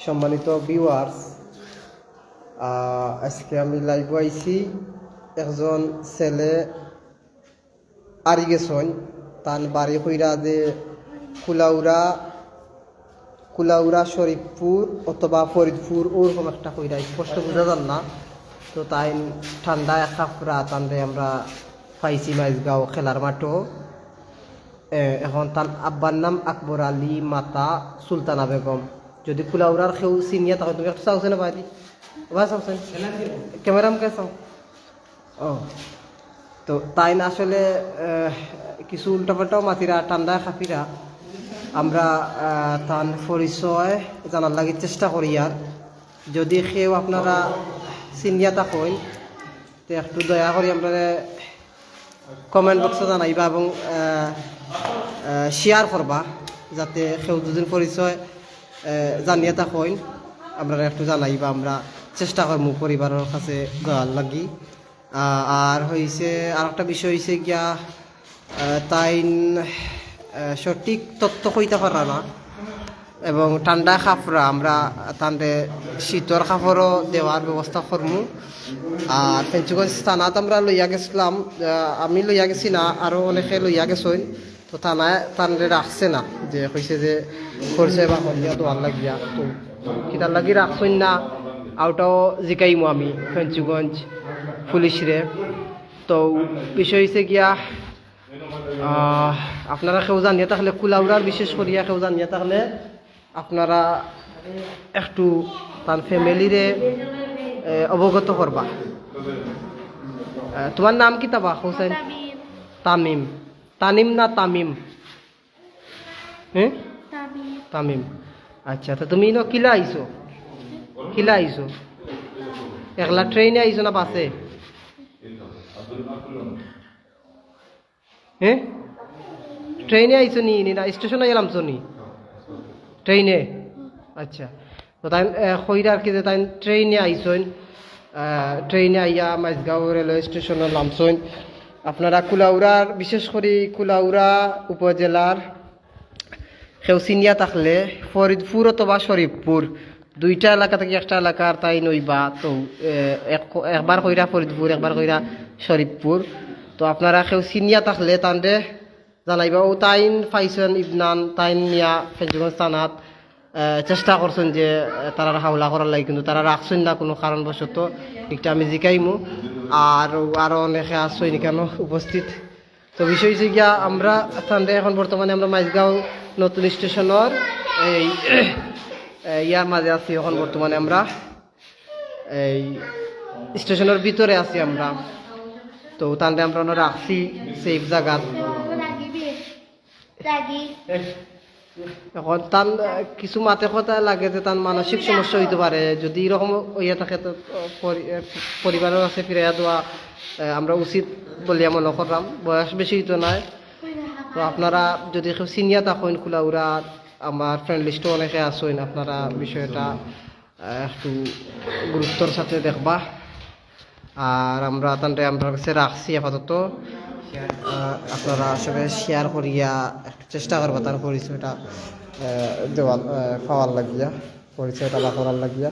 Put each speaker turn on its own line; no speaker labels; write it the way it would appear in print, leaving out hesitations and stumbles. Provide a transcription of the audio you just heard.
সম্মানিত ভিউয়ার্স, আজকে আমি লাইভ আইছি। একজন ছেলে আরি গেছন, তার বাড়ি হইরা যে কুলাউড়া শরীফপুর অথবা ফরিদপুর ওরকম একটা হইরা, স্পষ্ট বোঝা যান না। তো তাই ঠান্ডায় খাফরা তানরে আমরা পাইছি মাইজগাঁও খেলার মাঠও। এখন তার আব্বার নাম আকবর আলী, মাতা সুলতানা বেগম। যদি কুলাউড়ার কেউ চিনিয়া তাহলে তুমি একটা চাওছেন বাড়ি বা চাওছেন ক্যামেরাম কে চাও। তো তাই না আসলে কিছু উল্টাপাল্টাও মাতিরা ঠান্ডায় খাফিরা আমরা তার পরিচয় জানার লাগে চেষ্টা করি। আর যদি কেউ আপনারা চিনিয়া থাকেন তো একটু দয়া করি আপনারা কমেন্ট বক্সে জানাইবা এবং শেয়ার করবা, যাতে কেউ দুদিন পরিচয় জানিয়ে থাকেন আপনারা একটু জানাইবা। আমরা চেষ্টা করবো পরিবারের কাছে দেওয়ার লাগি। আর হয়েছে আর একটা বিষয় হয়েছে গিয়া তাই সঠিক তথ্য কইতে পারা না এবং ঠান্ডা কাপড়া আমরা তান্ডে শীতর কাপড়ও দেওয়ার ব্যবস্থা করমু। আর পেঞ্চুগঞ্জ থানাত আমরা লইয়া গেছিলাম, আমি লইয়া গেছি না, আরও অনেকে লইয়া গেছেন। তো থানায় তান্ডে রাখছে না, যে কইছে যে পরিচয় বা হলিয়া দোয়ার লাগিয়া। তো কিতার লাগি রাখছেন না আউটাও জিকাইমু আমি পেঞ্চুগঞ্জ পুলিশরে। তো বিষয় হয়েছে গিয়া আপনারা কেউ জানিয়ে থাকলে কুলাউড়ার বিশেষ করিয়া কেউ জানিয়ে থাকলে আপনারা একটু তার ফ্যামিলিরে অবগত করবা। তোমার নাম কি তাবা হোসেন? তামিম। তানিম না তামিম? হ্যাঁ তামিম। আচ্ছা, তো তুমি কিলা আইছো? কিলা আইছো? একলা ট্রেনে আইছো না বাসে? হ্যাঁ ট্রেনে আইছো নি না স্টেশনে গেলামছো নি? ট্রেনে। আচ্ছা, তো তাই কইরা আর কি যে তাই ট্রেনে আইসন, ট্রেনে আইয়া মাইজগাঁও রেলওয়ে স্টেশনে নামছন। আপনারা কুলাউড়ার বিশেষ করে কুলাউড়া উপজেলার কেউ চিনিয়া থাকলে ফরিদপুর অথবা শরীফপুর দুইটা এলাকা থেকে একটা এলাকার তাই নইবা। তো একবার কইরা ফরিদপুর, একবার কইরা শরীফপুর। তো আপনারা কেউ চিনিয়া থাকলে তান্ডে জানাইবা। ও তাইন ফাইসন ইবনান তাইন নিয়া পেঞ্চুগঞ্জ থানাত চেষ্টা করছেন যে তারা হাওলা করার লাগে, কিন্তু তারা রাখছেন না কোনো কারণবশত। একটা আমি জিকাইমু আর আরও অনেকে আসছেন কেন উপস্থিত। তো বিষয় হচ্ছে গিয়া আমরা তান্ডে এখন বর্তমানে আমরা মাইজগাঁও নতুন স্টেশনের এই ইয়ার মাঝে আছি। এখন বর্তমানে আমরা এই স্টেশনের ভিতরে আছি আমরা। তো তান্ডে আমরা রাখছি সেফ জায়গা। এখন তান কিছু মাতে কথা লাগে যে তার মানসিক সমস্যা হইতে পারে। যদি এরকম ইয়ে থাকে তো পরিবারের কাছে ফিরে দেওয়া আমরা উচিত বলিয়া মনে করলাম। বয়স বেশি তো নাই। তো আপনারা যদি কেউ চিনিয়া থাকেন কুলাউড়া, আমার ফ্রেন্ড লিস্টও অনেকে আসেন, আপনারা বিষয়টা একটু গুরুত্বর সাথে দেখবা। আর আমরা তান্ডে আমরা কাছে রাখছি আপাতত। আপনারা আসলে শেয়ার করিয়া একটু চেষ্টা করবা তার পরিচয়টা দেওয়ার পাওয়ার লাগিয়া, পরিচয়টা বা করার লাগিয়া।